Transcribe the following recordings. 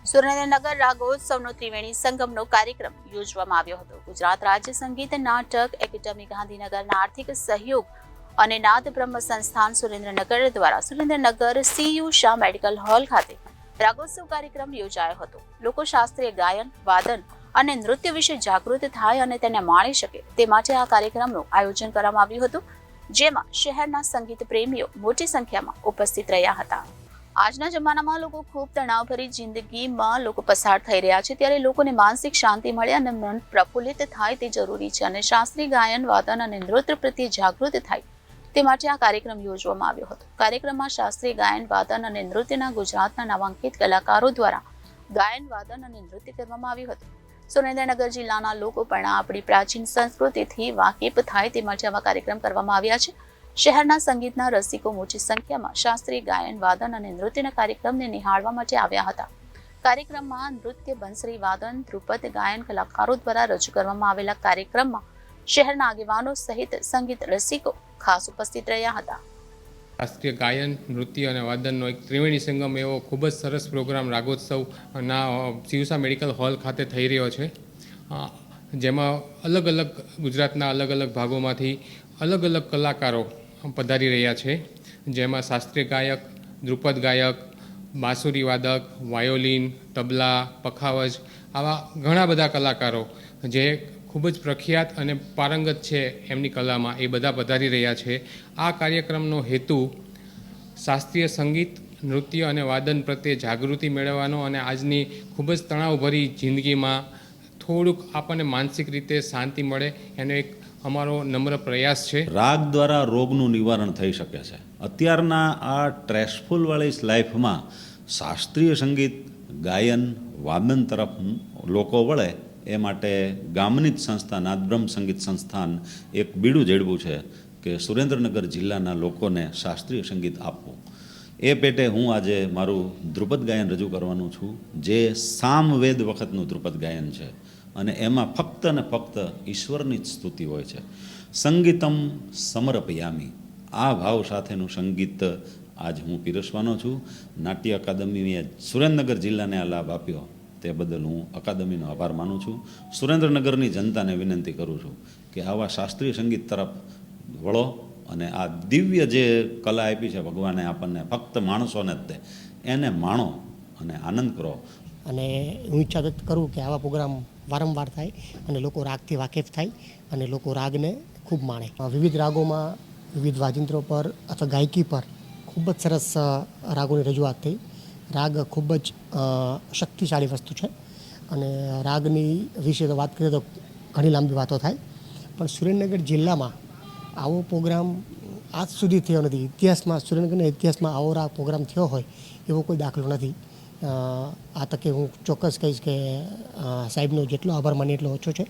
સુરેન્દ્રનગર રાગોત્સવનો ત્રિવેણી સંગમનો કાર્યક્રમ યોજવામાં આવ્યો હતો. ગુજરાત રાજ્ય સંગીત નાટક એકેડમી ગાંધીનગરના આર્થિક સહયોગ અને નાદ બ્રહ્મ સંસ્થાન સુરેન્દ્રનગર દ્વારા Surendranagar CU Shah medical hall ખાતે રાગોત્સવ કાર્યક્રમ યોજાયો હતો. લોકો શાસ્ત્રીય ગાયન, વાદન અને નૃત્ય વિશે જાગૃત થાય અને તેને માણી શકે તે માટે આ કાર્યક્રમનું આયોજન કરવામાં આવ્યું હતું, જેમાં શહેરના સંગીત પ્રેમીઓ મોટી સંખ્યામાં ઉપસ્થિત રહ્યા હતા. આજના જમાનામાં લોકો ખૂબ તણાવભરી જિંદગીમાં લોકો પસાર થઈ રહ્યા છે, ત્યારે લોકોને માનસિક શાંતિ મળે અને મન પ્રફુલ્લિત થાય તે જરૂરી છે અને શાસ્ત્રીય ગાયન, વાદન અને નૃત્ય પ્રત્યે જાગૃત થાય તે માટે આ કાર્યક્રમ યોજવામાં આવ્યો હતો. કાર્યક્રમમાં શાસ્ત્રીય ગાયન, વાદન અને નૃત્યના ગુજરાતના નામાંકિત કલાકારો દ્વારા ગાયન, વાદન અને નૃત્ય કરવામાં આવ્યું હતું. સુરેન્દ્રનગર જિલ્લાના લોકો પણ આપણી પ્રાચીન સંસ્કૃતિથી વાકેફ થાય તે માટે આવા કાર્યક્રમ કરવામાં આવ્યા છે. શહેરના સંગીતના રસિકો મોટી સંખ્યામાં શાસ્ત્રીય ગાયન, વાદન અને નૃત્યના કાર્યક્રમને નિહાળવા માટે આવ્યા હતા. કાર્યક્રમમાં નૃત્ય, બંસરી વાદન, ધ્રુપદ ગાયન કલાકારો દ્વારા રજૂ કરવામાં આવેલા કાર્યક્રમમાં શહેરના આગેવાનો સહિત સંગીત રસિકો ખાસ ઉપસ્થિત રહ્યા હતા. શાસ્ત્રીય ગાયન, નૃત્ય અને વાદનનો એક ત્રિવેણી સંગમ એવો ખૂબ જ સરસ પ્રોગ્રામ રાગોત્સવના CU શાહ મેડિકલ હોલ ખાતે થઈ રહ્યો છે, જેમાં અલગ અલગ ગુજરાતના અલગ અલગ ભાગોમાંથી અલગ અલગ કલાકારો પધારી રહ્યા છે, જેમાં શાસ્ત્રીય ગાયક, ધ્રુપદ ગાયક, બાંસુરી વાદક, વાયોલિન, તબલા, પખાવજ આવા ઘણા બધા કલાકારો જે ખૂબ જ પ્રખ્યાત અને પારંગત છે એમની કલામાં, એ બધા પધારી રહ્યા છે. આ કાર્યક્રમનો હેતુ શાસ્ત્રીય સંગીત, નૃત્ય અને વાદન પ્રત્યે જાગૃતિ મેળવવાનો અને આજની ખૂબ જ તણાવભરી જિંદગીમાં થોડુંક આપણને માનસિક રીતે શાંતિ મળે એનો એક અમારો નમ્ર પ્રયાસ છે. રાગ દ્વારા રોગનું નિવારણ થઈ શકે છે. અત્યારના આ સ્ટ્રેસફુલવાળી લાઈફમાં શાસ્ત્રીય સંગીત, ગાયન, વાદન તરફ લોકો વળે એ માટે ગામની જ સંસ્થા નાદબ્રહ્મ સંગીત સંસ્થાન એક બીડું ઝડપ્યું છે કે સુરેન્દ્રનગર જિલ્લાના લોકોને શાસ્ત્રીય સંગીત આપવું. એ પેટે હું આજે મારું ધ્રુપદ ગાયન રજૂ કરવાનું છું, જે સામવેદ વખતનું ધ્રુપદ ગાયન છે અને એમાં ફક્ત ને ફક્ત ઈશ્વરની જ સ્તુતિ હોય છે. સંગીતમ સમર્પયામી, આ ભાવ સાથેનું સંગીત આજ હું પીરસવાનો છું. નાટ્ય અકાદમીએ સુરેન્દ્રનગર જિલ્લાને આ લાભ આપ્યો તે બદલ હું અકાદમીનો આભાર માનું છું. સુરેન્દ્રનગરની જનતાને વિનંતી કરું છું કે આવા શાસ્ત્રીય સંગીત તરફ વળો અને આ દિવ્ય જે કલા આપી છે ભગવાને આપણને, ફક્ત માણસોને જ તે, એને માણો અને આનંદ કરો. અને હું ઈચ્છા વ્યક્ત કરું કે આવા પ્રોગ્રામ વારંવાર થાય અને લોકો રાગથી વાકેફ થાય અને લોકો રાગને ખૂબ માણે. વિવિધ રાગોમાં, વિવિધ વાજિંત્રો પર અથવા ગાયકી પર ખૂબ જ સરસ રાગોની રજૂઆત થઈ. રાગ ખૂબ જ શક્તિશાળી વસ્તુ છે અને રાગની વિશે તો વાત કરીએ તો ઘણી લાંબી વાતો થાય, પણ સુરેન્દ્રનગર જિલ્લામાં આવો પ્રોગ્રામ આજ સુધી થયો નથી. ઇતિહાસમાં, સુરેન્દ્રનગરના ઇતિહાસમાં આવો રાગ પ્રોગ્રામ થયો હોય એવો કોઈ દાખલો નથી. આ તકે હું ચોક્કસ કહીશ કે સાહેબનો જેટલો આભાર માનીએ એટલો ઓછો છે.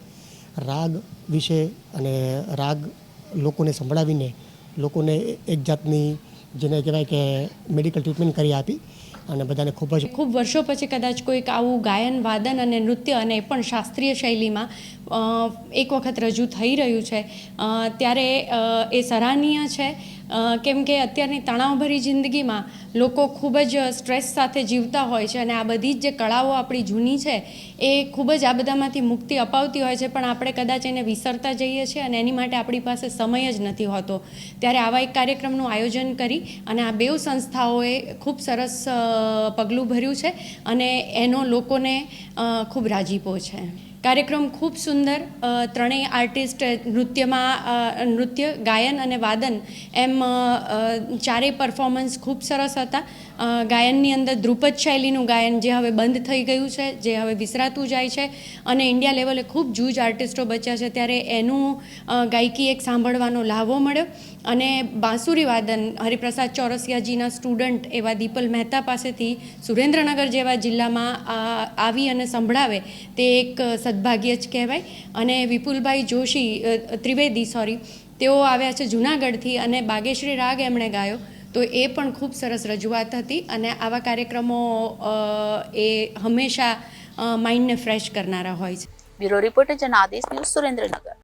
રાગ વિશે અને રાગ લોકોને સંભળાવીને લોકોને એક જાતની જેને કહેવાય કે મેડિકલ ટ્રીટમેન્ટ કરી આપી અને બધાને ખૂબ વર્ષો પછી કદાચ કોઈક આવું ગાયન, વાદન અને નૃત્ય અને એ પણ શાસ્ત્રીય શૈલીમાં એક વખત રજૂ થઈ રહ્યું છે, ત્યારે એ સરાહનીય છે. કેમ કે અત્યારની તણાવભરી જિંદગીમાં લોકો ખૂબ જ સ્ટ્રેસ સાથે જીવતા હોય છે અને આ બધી જ જે કળાઓ આપણી જૂની છે એ ખૂબ જ આ બધામાંથી મુક્તિ અપાવતી હોય છે, પણ આપણે કદાચ એને વિસરતા જઈએ છીએ અને એની માટે આપણી પાસે સમય જ નથી હોતો. ત્યારે આવા એક કાર્યક્રમનું આયોજન કરી અને આ બેઉ સંસ્થાઓએ ખૂબ સરસ પગલું ભર્યું છે અને એનો લોકોને ખૂબ રાજીપો છે. કાર્યક્રમ ખૂબ સુંદર, ત્રણેય આર્ટિસ્ટ નૃત્ય, ગાયન અને વાદન એમ ચારેય પરફોર્મન્સ ખૂબ સરસ હતા. ગાયનની અંદર ધ્રુપદ શૈલીનું ગાયન જે હવે બંધ થઈ ગયું છે, જે હવે વિસરાતું જાય છે અને ઇન્ડિયા લેવલે ખૂબ જૂજ આર્ટિસ્ટો બચ્યા છે, ત્યારે એનું ગાયકી એક સાંભળવાનો લાહવો મળ્યો. અને બાંસુરી વાદન હરિપ્રસાદ ચોરસિયાજીના સ્ટુડન્ટ એવા દીપલ મહેતા પાસેથી સુરેન્દ્રનગર જેવા જિલ્લામાં આવી અને સંભળાવે તે એક સદભાગ્ય જ કહેવાય. અને વિપુલભાઈ જોશી ત્રિવેદી તેઓ આવ્યા છે જૂનાગઢથી અને બાગેશ્રી રાગ એમણે ગાયો, તો એ પણ ખૂબ સરસ રજૂઆત હતી. અને આવા કાર્યક્રમો એ હંમેશા માઇન્ડને ફ્રેશ કરનારા હોય છે. Bureau reporter Janadesh news, Surendranagar.